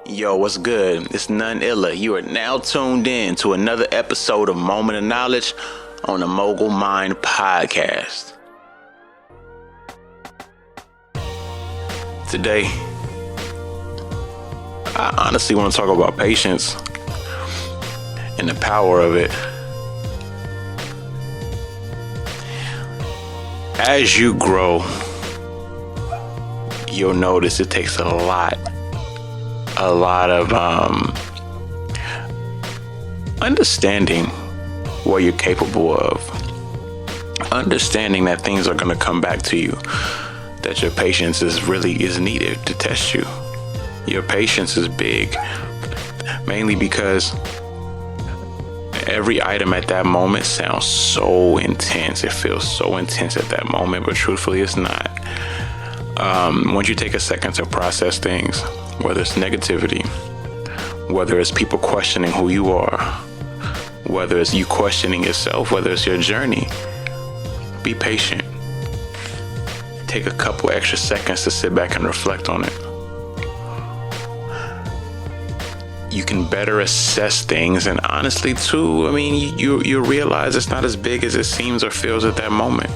Yo, what's good? It's none iller. You are now tuned in to another episode of Moment of Knowledge on the Mogul Mined Podcast. Today, I honestly want to talk about patience and the power of it. As you grow, you'll notice it takes a lot of understanding what you're capable of, understanding that things are going to come back to you, that your patience is needed to test you. Your patience is big, mainly because every item at that moment sounds so intense. It feels so intense at that moment, but truthfully it's not. Once you take a second to process things, whether it's negativity, whether it's people questioning who you are, whether it's you questioning yourself, whether it's your journey, be patient. Take a couple extra seconds to sit back and reflect on it. You can better assess things, and honestly too, you realize it's not as big as it seems or feels at that moment.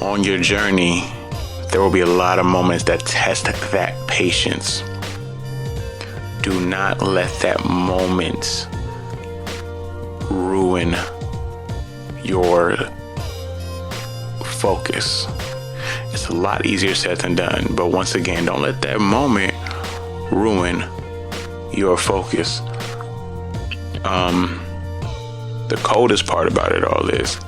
On your journey, there will be a lot of moments that test that patience. Do not let that moment ruin your focus. It's a lot easier said than done, but once again, don't let that moment ruin your focus. The coldest part about it all is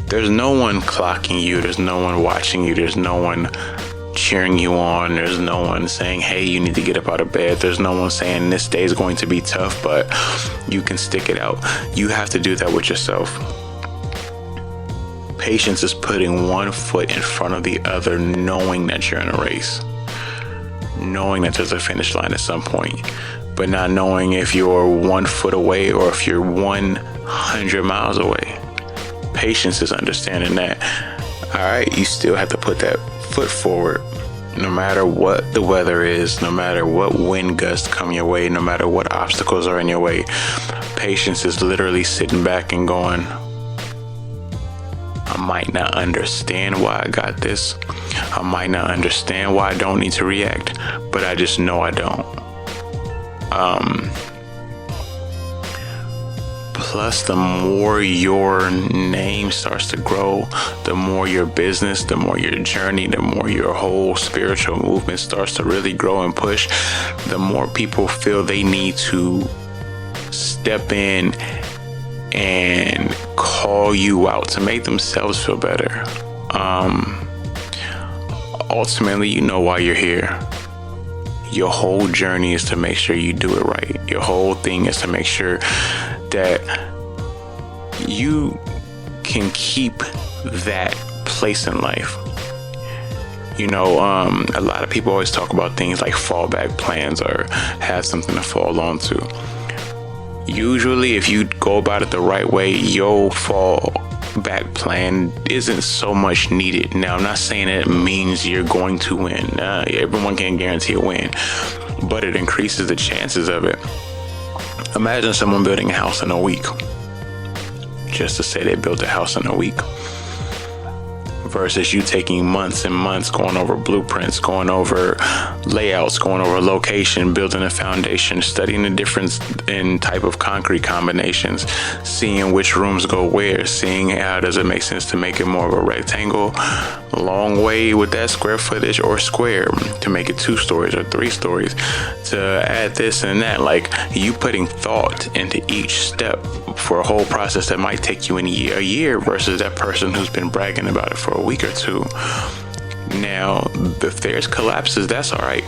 there's no one clocking you. There's no one watching you. There's no one cheering you on. There's no one saying, hey, you need to get up out of bed. There's no one saying this day is going to be tough, but you can stick it out. You have to do that with yourself. Patience is putting one foot in front of the other, knowing that you're in a race, knowing that there's a finish line at some point, but not knowing if you're 1 foot away or if you're 100 miles away. Patience is understanding that, all right, you still have to put that foot forward, no matter what the weather is, no matter what wind gusts come your way, no matter what obstacles are in your way. Patience is literally sitting back and going, I might not understand why I got this. I might not understand why I don't need to react, but I just know I don't. Plus, the more your name starts to grow, the more your business, the more your journey, the more your whole spiritual movement starts to really grow and push, the more people feel they need to step in and call you out to make themselves feel better. Ultimately, you know why you're here. Your whole journey is to make sure you do it right. Your whole thing is to make sure that you can keep that place in life. A lot of people always talk about things like fallback plans or have something to fall on to. Usually, if you go about it the right way, your fallback plan isn't so much needed. Now, I'm not saying it means you're going to win. Everyone can't guarantee a win, but it increases the chances of it. Imagine someone building a house in a week. Just to say they built a house in a week. Versus you taking months and months going over blueprints, going over layouts, going over location, building a foundation, studying the difference in type of concrete combinations, seeing which rooms go where, seeing how does it make sense to make it more of a rectangle, long way with that square footage, or square to make it 2 stories or 3 stories, to add this and that. Like, you putting thought into each step for a whole process that might take you a year versus that person who's been bragging about it for a week or 2. Now, if theirs collapses, that's all right,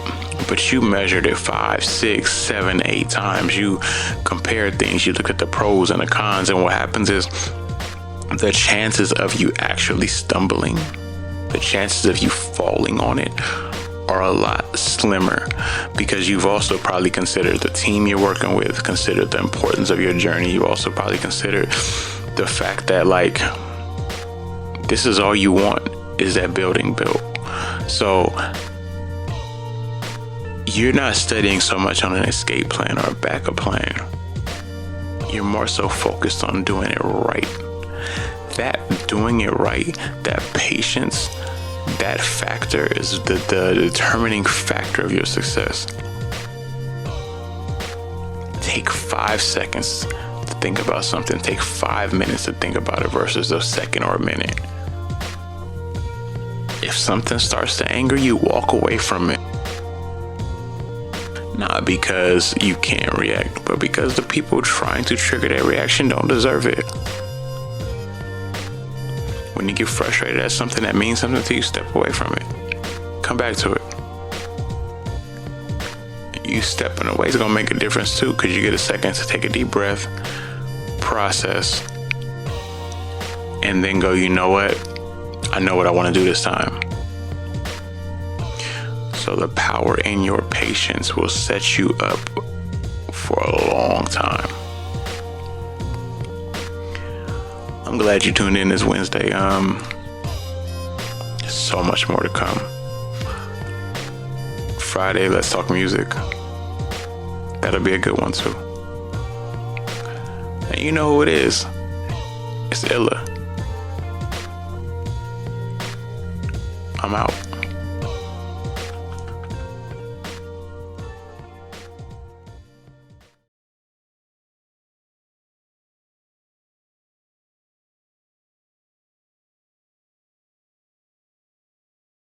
but you measured it 5, 6, 7, 8 times. You compare things, you look at the pros and the cons, and what happens is the chances of you actually stumbling, the chances of you falling on it are a lot slimmer, because you've also probably considered the team you're working with, considered the importance of your journey. You also probably considered the fact that, like, this is all you want is that building built. So you're not studying so much on an escape plan or a backup plan. You're more so focused on doing it right. That doing it right, that patience, that factor is the determining factor of your success. Take 5 seconds to think about something. Take 5 minutes to think about it versus a second or a minute. If something starts to anger you, walk away from it. Not because you can't react, but because the people trying to trigger that reaction don't deserve it. When you get frustrated at something that means something to you, step away from it. Come back to it. You stepping away is going to make a difference too, because you get a second to take a deep breath, process, and then go, you know what? I know what I want to do this time. So the power in your patience will set you up for a long time. I'm glad you tuned in this Wednesday. There's so much more to come. Friday, let's talk music. That'll be a good one too. And you know who it is. It's Illa. I'm out.